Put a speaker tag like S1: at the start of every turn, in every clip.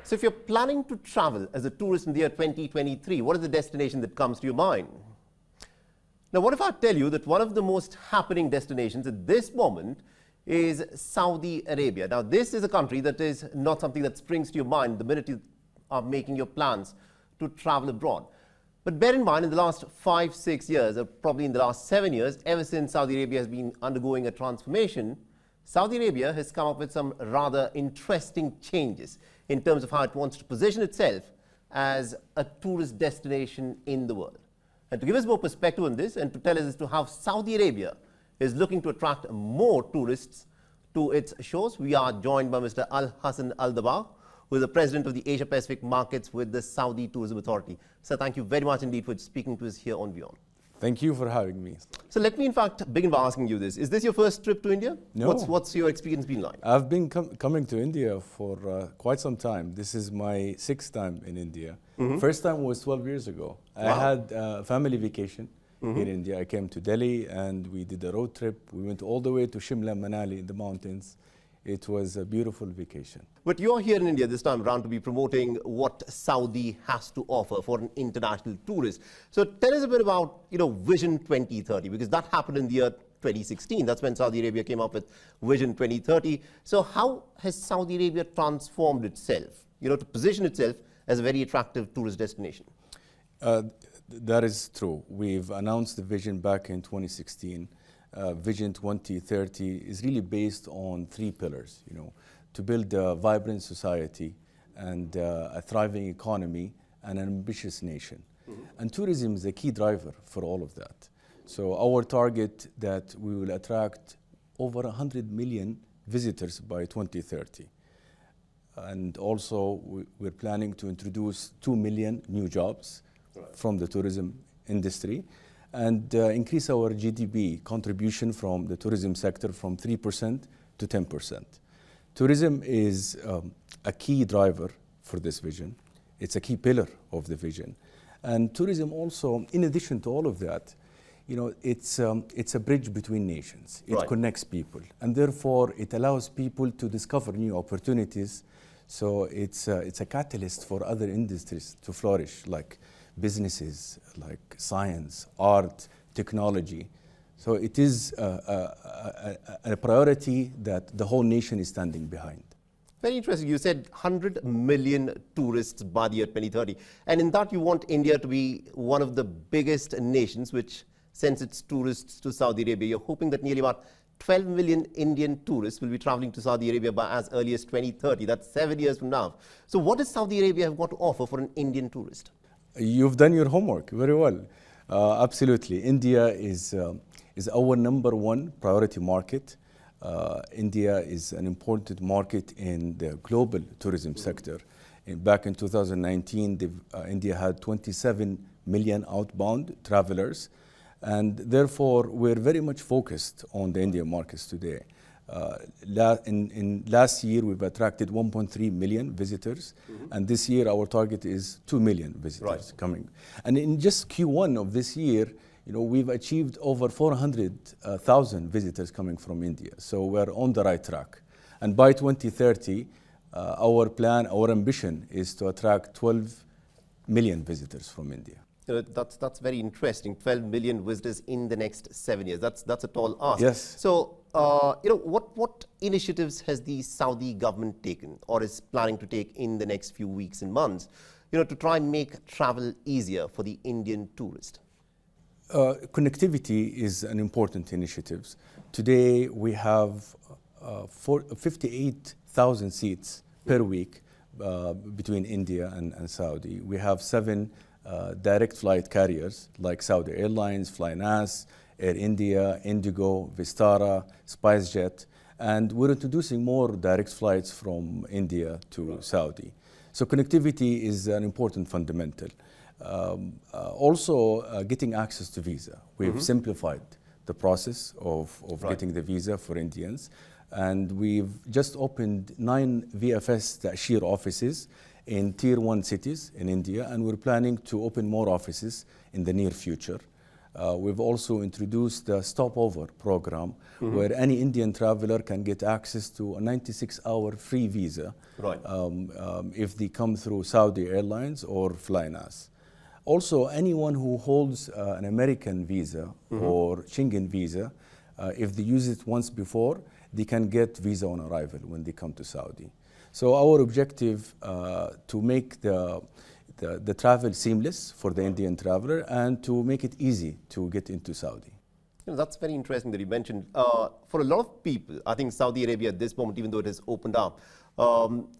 S1: So if you're planning to travel as a tourist in the year 2023, what is the destination that comes to your mind? Now, what if I tell you that one of the most happening destinations at this moment is Saudi Arabia? Now, this is a country that is not something that springs to your mind the minute you are making your plans to travel abroad. But bear in mind, in the last 5-6 years, or probably in the last 7 years, ever since Saudi Arabia has been undergoing a transformation, Saudi Arabia has come up with some rather interesting changes in terms of how it wants to position itself as a tourist destination in the world. And to give us more perspective on this and to tell us as to how Saudi Arabia is looking to attract more tourists to its shores, we are joined by Mr. Alhasan Aldabbagh, who is the president of the Asia Pacific markets with the Saudi Tourism Authority. Sir, thank you very much indeed for speaking to us here on WION.
S2: Thank you for having me.
S1: So let me in fact begin by asking you this. Is this your first trip to India?
S2: No.
S1: What's your experience been like?
S2: I've been coming to India for quite some time. This is my 6th time in India. First time was 12 years ago.
S1: Wow.
S2: I had a family vacation in India. I came to Delhi and we did a road trip. We went all the way to Shimla, Manali in the mountains. It was a beautiful vacation.
S1: But you're here in India this time around to be promoting what Saudi has to offer for an international tourist. So tell us a bit about, Vision 2030, because that happened in the year 2016. That's when Saudi Arabia came up with Vision 2030. So how has Saudi Arabia transformed itself, to position itself as a very attractive tourist destination?
S2: That is true. We've announced the vision back in 2016. Vision 2030 is really based on 3 pillars, to build a vibrant society and a thriving economy and an ambitious nation. And tourism is a key driver for all of that. So our target that we will attract over 100 million visitors by 2030. And also we're planning to introduce 2 million new jobs from the tourism industry and increase our GDP contribution from the tourism sector from 3% to 10%. Tourism is a key driver for this vision. It's a key pillar of the vision. And tourism also, in addition to all of that, it's a bridge between nations. It connects people, and therefore it allows people to discover new opportunities. So it's a catalyst for other industries to flourish, like businesses, like science, art, technology. So it is a priority that the whole nation is standing behind.
S1: Very interesting. You said 100 million tourists by the year 2030. And in that you want India to be one of the biggest nations which sends its tourists to Saudi Arabia. You're hoping that nearly about 12 million Indian tourists will be traveling to Saudi Arabia by as early as 2030. That's 7 years from now. So what does Saudi Arabia have got to offer for an Indian tourist?
S2: You've done your homework very well. Absolutely. India is our #1 priority market. India is an important market in the global tourism sector. Back in 2019, India had 27 million outbound travelers. And therefore, we're very much focused on the Indian markets today. In last year, we've attracted 1.3 million visitors, and this year our target is 2 million visitors coming. And in just Q1 of this year, we've achieved over 400,000 visitors coming from India. So we're on the right track. And by 2030, our ambition is to attract 12 million visitors from India.
S1: That's very interesting. 12 million visitors in the next 7 years. That's a tall ask.
S2: Yes.
S1: So, what initiatives has the Saudi government taken or is planning to take in the next few weeks and months, to try and make travel easier for the Indian tourist?
S2: Connectivity is an important initiative. Today, we have 58,000 seats per week between India and Saudi. We have 7 direct flight carriers like Saudi Airlines, Flynas, Air India, Indigo, Vistara, SpiceJet, and we're introducing more direct flights from India to Saudi. So connectivity is an important fundamental. Also, getting access to visa. We've simplified the process of getting the visa for Indians, and we've just opened 9 VFS Ta'ashir offices in Tier 1 cities in India, and we're planning to open more offices in the near future. We've also introduced the stopover program where any Indian traveler can get access to a 96-hour free visa if they come through Saudi Airlines or FlyNAS. Also, anyone who holds an American visa or Schengen visa, if they use it once before, they can get visa on arrival when they come to Saudi. So our objective to make the travel seamless for the Indian traveler and to make it easy to get into Saudi.
S1: That's very interesting that you mentioned. For a lot of people, I think Saudi Arabia at this moment, even though it has opened up,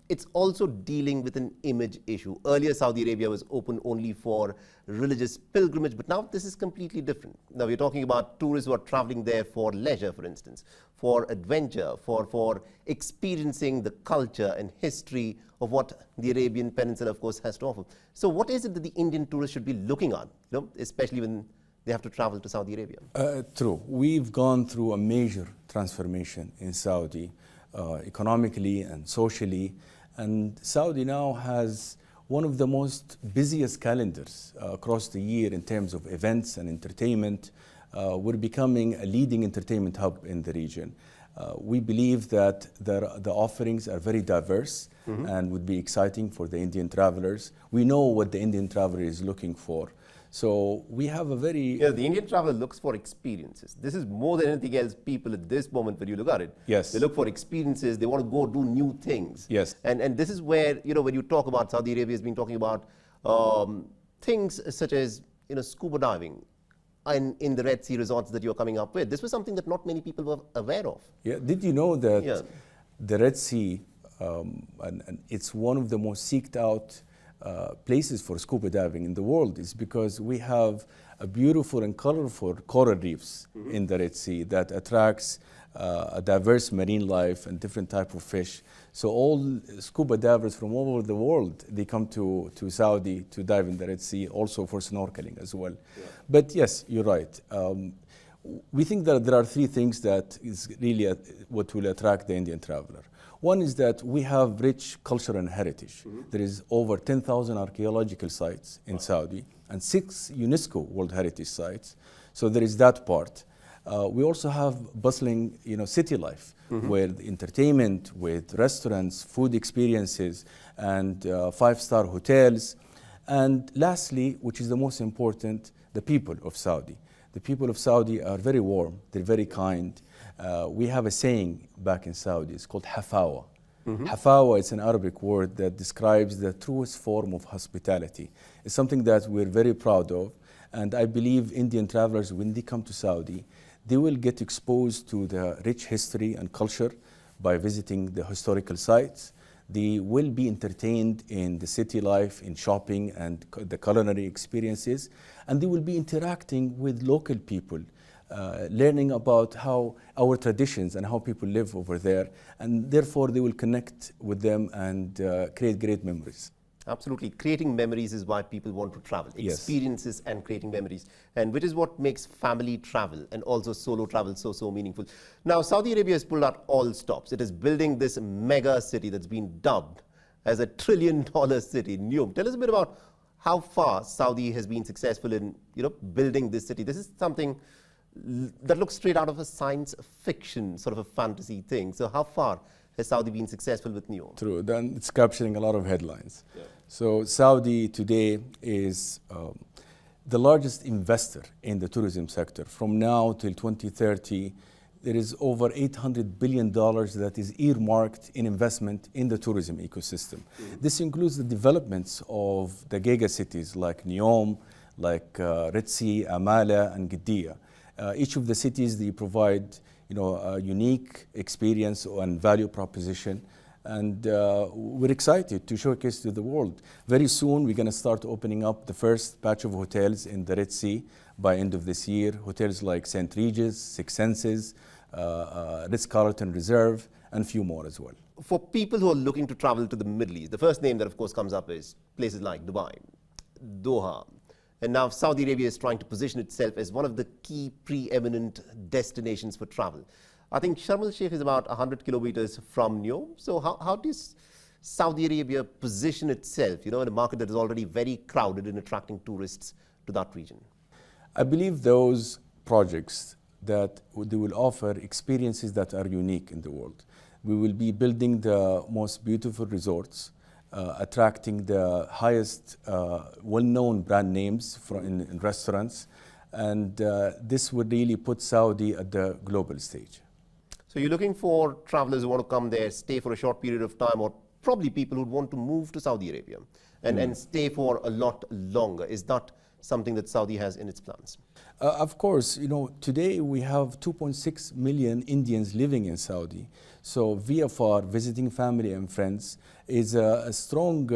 S1: it's also dealing with an image issue. Earlier, Saudi Arabia was open only for religious pilgrimage, but now this is completely different. Now we're talking about tourists who are traveling there for leisure, for instance, for adventure, for experiencing the culture and history of what the Arabian Peninsula, of course, has to offer. So what is it that the Indian tourist should be looking at, especially when they have to travel to Saudi Arabia?
S2: True. We've gone through a major transformation in Saudi, economically and socially, and Saudi now has one of the most busiest calendars across the year in terms of events and entertainment. We're becoming a leading entertainment hub in the region. We believe that the offerings are very diverse and would be exciting for the Indian travelers. We know what the Indian traveler is looking for. So we have a very...
S1: Yeah, the Indian traveler looks for experiences. This is more than anything else, people at this moment when you look at it.
S2: Yes.
S1: They look for experiences, they want to go do new things.
S2: Yes.
S1: And this is where, when you talk about Saudi Arabia has been talking about things such as, scuba diving and in the Red Sea resorts that you're coming up with. This was something that not many people were aware of.
S2: Yeah. Did you know that the Red Sea, and it's one of the most seeked out places for scuba diving in the world, is because we have a beautiful and colorful coral reefs in the Red Sea that attracts a diverse marine life and different type of fish. So all scuba divers from all over the world, they come to Saudi to dive in the Red Sea, also for snorkeling as well. Yeah. But yes, you're right. We think that there are three things that is really what will attract the Indian traveler. One is that we have rich culture and heritage. There is over 10,000 archaeological sites in Saudi and 6 UNESCO World Heritage Sites. So there is that part. We also have bustling, city life with entertainment, with restaurants, food experiences, and 5-star hotels. And lastly, which is the most important, the people of Saudi. The people of Saudi are very warm, they're very kind. We have a saying back in Saudi, it's called hafawa. Hafawa is an Arabic word that describes the truest form of hospitality. It's something that we're very proud of, and I believe Indian travelers, when they come to Saudi, they will get exposed to the rich history and culture by visiting the historical sites. They will be entertained in the city life, in shopping and the culinary experiences, and they will be interacting with local people, learning about how our traditions and how people live over there, and therefore they will connect with them and create great memories.
S1: Absolutely. Creating memories is why people want to travel.
S2: Yes.
S1: Experiences and creating memories, and which is what makes family travel and also solo travel so meaningful. Now, Saudi Arabia has pulled out all stops. It is building this mega city that's been dubbed as a $1 trillion city, NEOM. Tell us a bit about how far Saudi has been successful in building this city. This is something that looks straight out of a science fiction, sort of a fantasy thing. So how far has Saudi been successful with NEOM?
S2: True, then it's capturing a lot of headlines.
S1: Yeah.
S2: So Saudi today is the largest investor in the tourism sector. From now till 2030, there is over $800 billion that is earmarked in investment in the tourism ecosystem. This includes the developments of the giga cities like NEOM, like Red Sea, Amala, and Qiddiya. Each of the cities, they provide a unique experience and value proposition, and we're excited to showcase to the world. Very soon, we're going to start opening up the first batch of hotels in the Red Sea by end of this year. Hotels like St. Regis, Six Senses, Ritz-Carlton Reserve, and a few more as well.
S1: For people who are looking to travel to the Middle East, the first name that of course comes up is places like Dubai, Doha. And now Saudi Arabia is trying to position itself as one of the key preeminent destinations for travel. I think Sharm el-Sheikh is about 100 kilometers from NEOM. So how does Saudi Arabia position itself, in a market that is already very crowded in attracting tourists to that region?
S2: I believe those projects that they will offer experiences that are unique in the world. We will be building the most beautiful resorts, attracting the highest well-known brand names in restaurants, and this would really put Saudi at the global stage.
S1: So you're looking for travelers who want to come there, stay for a short period of time, or probably people who want to move to Saudi Arabia and stay for a lot longer. Is that something that Saudi has in its plans?
S2: Of course, today we have 2.6 million Indians living in Saudi. So VFR, visiting family and friends, is a strong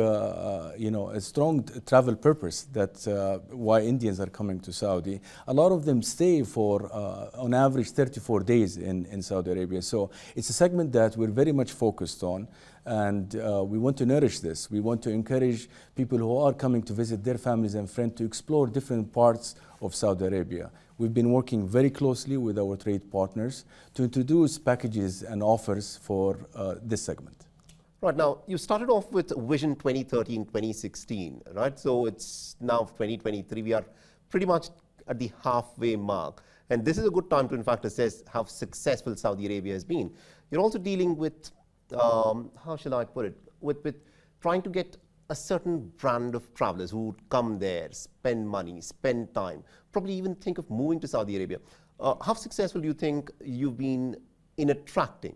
S2: travel purpose. That's why Indians are coming to Saudi. A lot of them stay for, on average, 34 days in Saudi Arabia. So it's a segment that we're very much focused on, and we want to nourish this. We want to encourage people who are coming to visit their families and friends to explore different parts of Saudi Arabia. We've been working very closely with our trade partners to introduce packages and offers for this segment.
S1: Right, now you started off with Vision 2030 in 2016, right? So it's now 2023. We are pretty much at the halfway mark. And this is a good time to, in fact, assess how successful Saudi Arabia has been. You're also dealing with, how shall I put it, with trying to get a certain brand of travelers who would come there, spend money, spend time, probably even think of moving to Saudi Arabia. How successful do you think you've been in attracting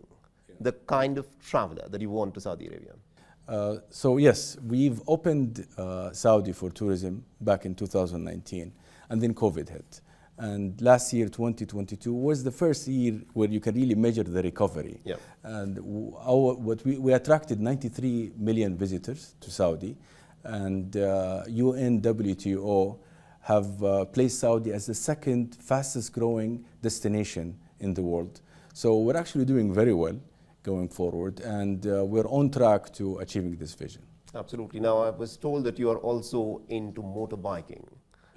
S1: the kind of traveler that you want to Saudi Arabia?
S2: So yes, we've opened Saudi for tourism back in 2019, and then COVID hit. And last year, 2022, was the first year where you can really measure the recovery.
S1: Yeah.
S2: And we attracted 93 million visitors to Saudi, and UN WTO have placed Saudi as the second fastest growing destination in the world. So we're actually doing very well going forward, and we're on track to achieving this vision.
S1: Absolutely. Now, I was told that you are also into motorbiking.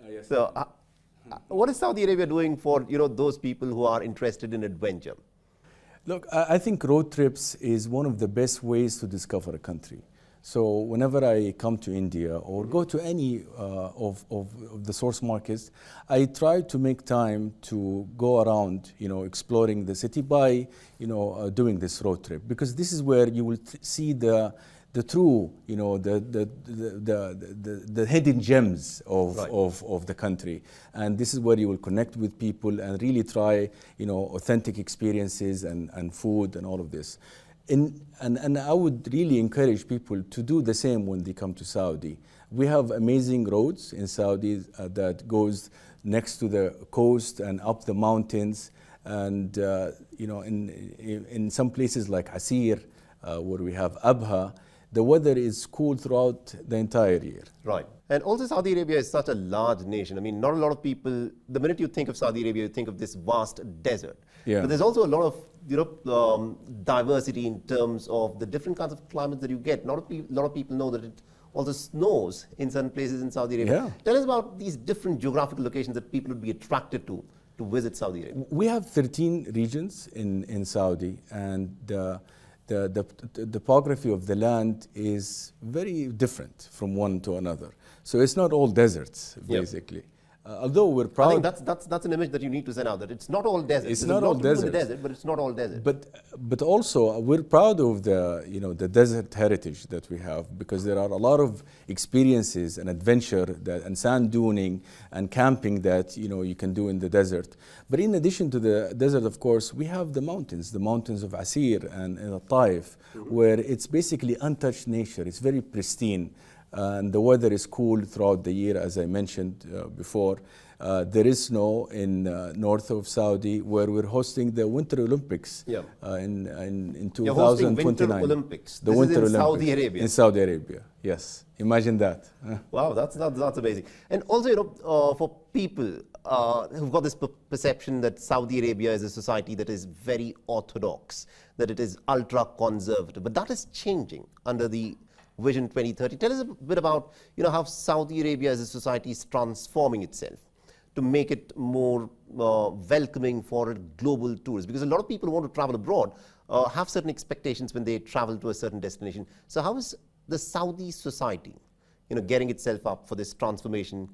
S2: Yes.
S1: So, what is Saudi Arabia doing for those people who are interested in adventure?
S2: Look, I think road trips is one of the best ways to discover a country. So whenever I come to India or go to any of the source markets, I try to make time to go around, exploring the city by, doing this road trip, because this is where you will see the true, the hidden gems of the country. And this is where you will connect with people and really try, authentic experiences and food and all of this. And I would really encourage people to do the same when they come to Saudi. We have amazing roads in Saudi that goes next to the coast and up the mountains. And, in some places like Asir, where we have Abha, the weather is cool throughout the entire year.
S1: Right. And also Saudi Arabia is such a large nation. I mean, not a lot of people, the minute you think of Saudi Arabia, you think of this vast desert.
S2: Yeah.
S1: But there's also a lot of diversity in terms of the different kinds of climates that you get. Not a lot of people know that it also snows in certain places in Saudi Arabia.
S2: Yeah.
S1: Tell us about these different geographical locations that people would be attracted to visit Saudi Arabia.
S2: We have 13 regions in Saudi, and the topography of the land is very different from one to another. So it's not all deserts, basically. Yep. Although we're proud.
S1: I think that's an image that you need to send out, that it's not all desert.
S2: It's not all desert.
S1: But it's not all desert.
S2: But also we're proud of the desert heritage that we have, because there are a lot of experiences and adventure and sand duning and camping that you can do in the desert. But in addition to the desert, of course, we have the mountains of Asir and Taif, where it's basically untouched nature. It's very pristine. And the weather is cool throughout the year, as I mentioned before. There is snow in north of Saudi, where we're hosting the Winter Olympics in 2029.
S1: You're hosting Winter Olympics.
S2: The
S1: this
S2: Winter
S1: is in
S2: Olympics.
S1: Saudi Arabia.
S2: In Saudi Arabia, yes. Imagine that.
S1: Wow, that's amazing. And also, for people who've got this perception that Saudi Arabia is a society that is very orthodox, that it is ultra-conservative, but that is changing under the Vision 2030. Tell us a bit about how Saudi Arabia as a society is transforming itself to make it more welcoming for global tourists. Because a lot of people who want to travel abroad have certain expectations when they travel to a certain destination. So how is the Saudi society getting itself up for this transformation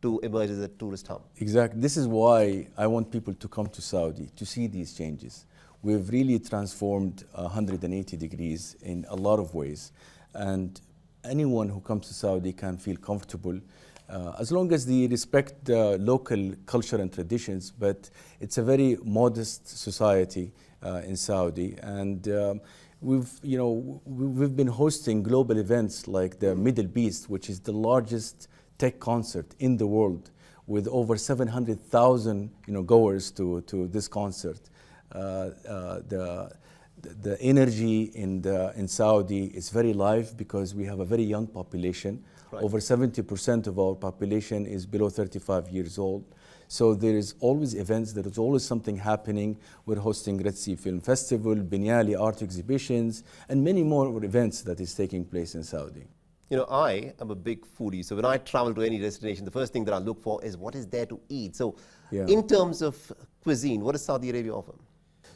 S1: to emerge as a tourist hub.
S2: Exactly. This is why I want people to come to Saudi to see these changes. We've really transformed 180 degrees in a lot of ways. And anyone who comes to Saudi can feel comfortable as long as they respect the local culture and traditions. But it's a very modest society in Saudi. And we've been hosting global events like the Middle Beast, which is the largest tech concert in the world, with over 700,000 goers to this concert. The energy in Saudi is very live because we have a very young population. Right. Over 70% of our population is below 35 years old. So there is always events, there is always something happening. We're hosting Red Sea Film Festival, Binyali art exhibitions, and many more events that is taking place in Saudi.
S1: I am a big foodie, so when I travel to any destination, the first thing that I look for is what is there to eat. So in terms of cuisine, what does Saudi Arabia offer?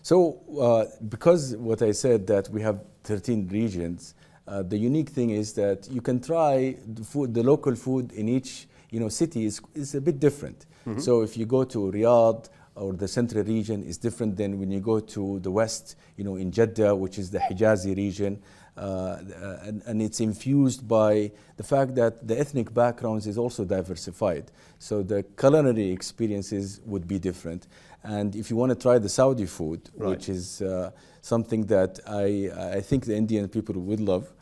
S2: So because what I said that we have 13 regions, the unique thing is that you can try the local food in each city is a bit different. Mm-hmm. So if you go to Riyadh or the central region, is different than when you go to the west, in Jeddah, which is the Hijazi region. And it's infused by the fact that the ethnic backgrounds is also diversified. So the culinary experiences would be different. And if you want to try the Saudi food, right, which is something that I think the Indian people would love,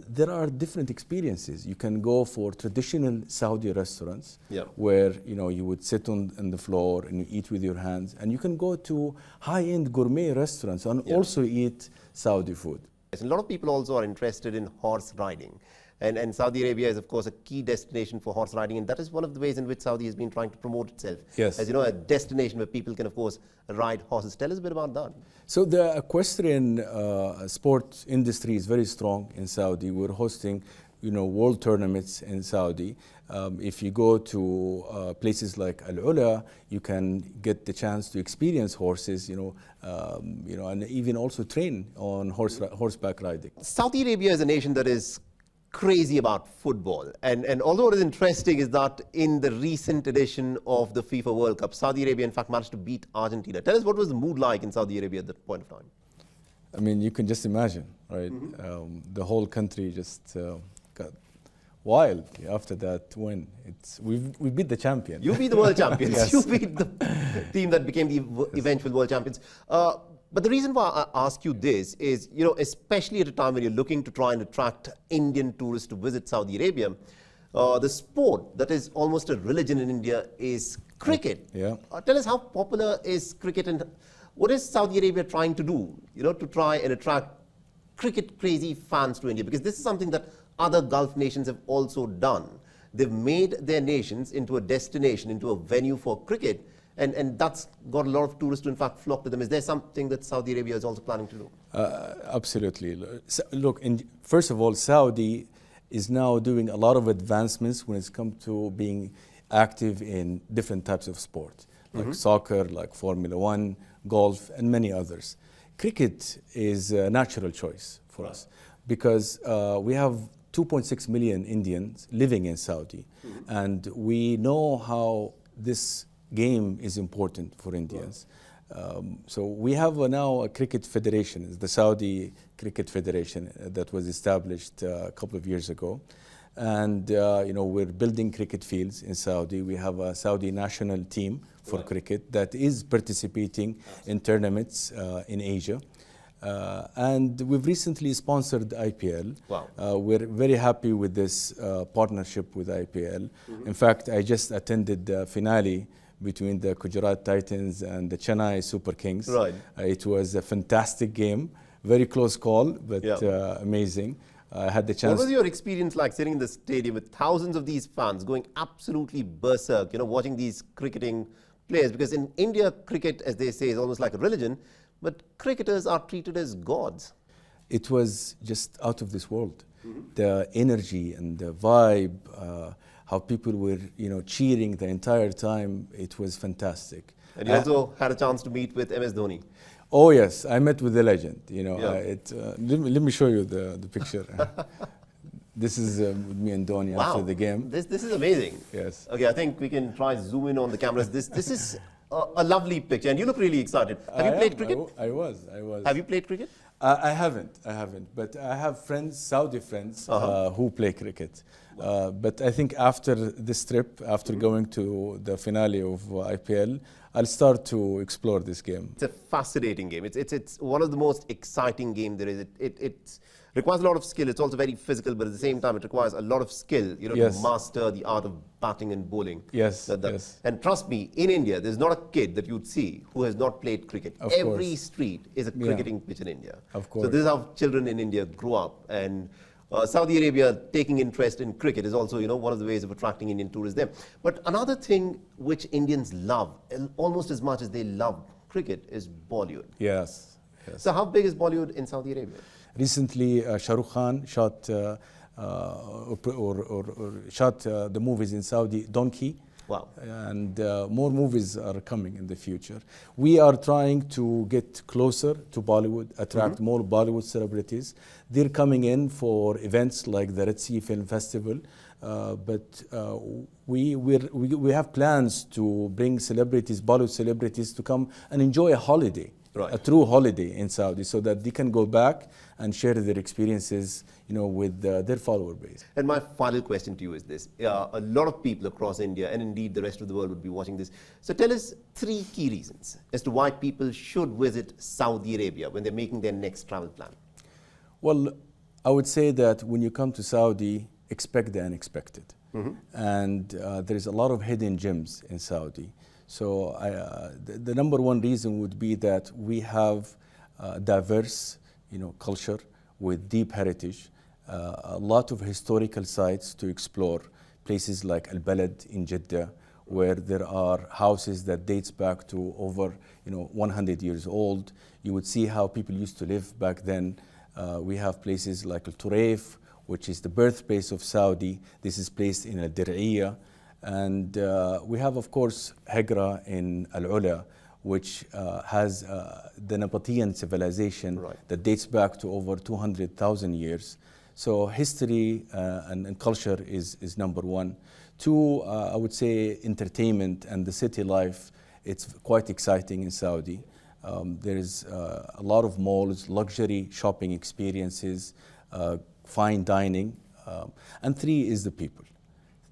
S2: there are different experiences. You can go for traditional Saudi restaurants, where you would sit on the floor and you eat with your hands. And you can go to high-end gourmet restaurants and also eat Saudi food.
S1: A lot of people also are interested in horse riding. And Saudi Arabia is, of course, a key destination for horse riding. And that is one of the ways in which Saudi has been trying to promote itself.
S2: Yes.
S1: As a destination where people can, of course, ride horses. Tell us a bit about that.
S2: So the equestrian sport industry is very strong in Saudi. We're hosting, world tournaments in Saudi. If you go to places like Al-Ula, you can get the chance to experience horses, and even also train on horseback riding.
S1: Saudi Arabia is a nation that is crazy about football. And although what is interesting is that in the recent edition of the FIFA World Cup, Saudi Arabia, in fact, managed to beat Argentina. Tell us, what was the mood like in Saudi Arabia at that point of time?
S2: I mean, you can just imagine, right? Mm-hmm. The whole country just got wild after that win. We beat the champion.
S1: You beat the world champions.
S2: Yes.
S1: You beat the team that became the eventual world champions. But the reason why I ask you this is, especially at a time when you're looking to try and attract Indian tourists to visit Saudi Arabia, the sport that is almost a religion in India is cricket.
S2: Yeah.
S1: Tell us, how popular is cricket, and what is Saudi Arabia trying to do, to try and attract cricket-crazy fans to India? Because this is something that other Gulf nations have also done. They've made their nations into a destination, into a venue for cricket, and that's got a lot of tourists to, in fact, flock to them. Is there something that Saudi Arabia is also planning to do?
S2: Absolutely. Look, first of all, Saudi is now doing a lot of advancements when it's come to being active in different types of sport, like soccer, like Formula One, golf, and many others. Cricket is a natural choice for us because we have 2.6 million Indians living in Saudi, and we know how this game is important for Indians. So we have now a cricket federation, the Saudi Cricket Federation, that was established a couple of years ago. And we're building cricket fields in Saudi. We have a Saudi national team for cricket that is participating in tournaments in Asia. And we've recently sponsored IPL.
S1: Wow.
S2: We're very happy with this partnership with IPL. In fact, I just attended the finale between the Gujarat Titans and the Chennai Super Kings.
S1: Right.
S2: It was a fantastic game, very close call, but amazing. I had the chance.
S1: What was your experience like sitting in the stadium with thousands of these fans going absolutely berserk, watching these cricketing players? Because in India, cricket, as they say, is almost like a religion, but cricketers are treated as gods.
S2: It was just out of this world. The energy and the vibe, how people were, cheering the entire time, it was fantastic.
S1: And you also had a chance to meet with MS Dhoni.
S2: Oh yes, I met with the legend. Let me show you the picture. This is with me and Donny after the game.
S1: This is amazing.
S2: Yes.
S1: Okay, I think we can try zoom in on the cameras. This is a lovely picture, and you look really excited. Have you played cricket?
S2: I was.
S1: Have you played cricket?
S2: I haven't, but I have friends, Saudi friends, who play cricket. But I think after this trip, after going to the finale of IPL, I'll start to explore this game.
S1: It's a fascinating game. It's one of the most exciting games there is. It requires a lot of skill. It's also very physical, but at the same time, it requires a lot of skill, you know,
S2: Yes.
S1: to master the art of batting and bowling.
S2: Yes, yes.
S1: And trust me, in India, there's not a kid that you'd see who has not played cricket.
S2: Of
S1: Every
S2: course.
S1: street is a cricketing pitch in India.
S2: Of course.
S1: So this is how children in India grow up. And Saudi Arabia taking interest in cricket is also, you know, one of the ways of attracting Indian tourists there. But another thing which Indians love, almost as much as they love cricket, is Bollywood.
S2: Yes.
S1: So how big is Bollywood in Saudi Arabia?
S2: Recently, Shah Rukh Khan shot shot the movies in Saudi, Donkey.
S1: Wow.
S2: And more movies are coming in the future. We are trying to get closer to Bollywood, attract more Bollywood celebrities. They're coming in for events like the Red Sea Film Festival, but we have plans to bring celebrities, Bollywood celebrities, to come and enjoy a holiday.
S1: Right.
S2: A true holiday in Saudi, so that they can go back and share their experiences, you know, with their follower base.
S1: And my final question to you is this. A lot of people across India, and indeed the rest of the world, would be watching this. So tell us 3 key reasons as to why people should visit Saudi Arabia when they're making their next travel plan.
S2: Well, I would say that when you come to Saudi, expect the unexpected. And there is a lot of hidden gems in Saudi. So the number one reason would be that we have diverse, you know, culture with deep heritage, a lot of historical sites to explore, places like Al-Balad in Jeddah, where there are houses that dates back to over, you know, 100 years old. You would see how people used to live back then. We have places like Al-Turayf, which is the birthplace of Saudi. This is placed in Al-Dir'iyah. And we have, of course, Hegra in Al-Ula, which has the Nabatean civilization that dates back to over 200,000 years. So history and culture is number one. 2, I would say entertainment and the city life. It's quite exciting in Saudi. There is a lot of malls, luxury shopping experiences, fine dining. And 3 is the people.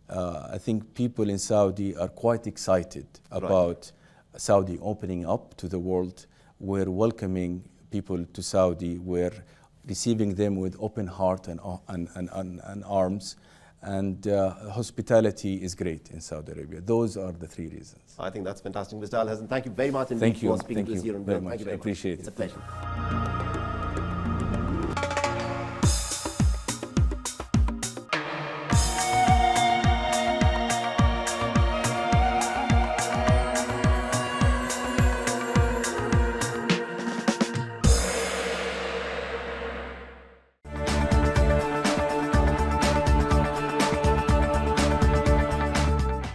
S2: I think people in Saudi are quite excited about Saudi opening up to the world. We're welcoming people to Saudi. We're receiving them with open heart and arms. And hospitality is great in Saudi Arabia. Those are the 3 reasons.
S1: I think that's fantastic. Mr. Alhasan, thank you very much indeed for speaking to us here on WION. Thank you very much.
S2: I appreciate it.
S1: It's a pleasure.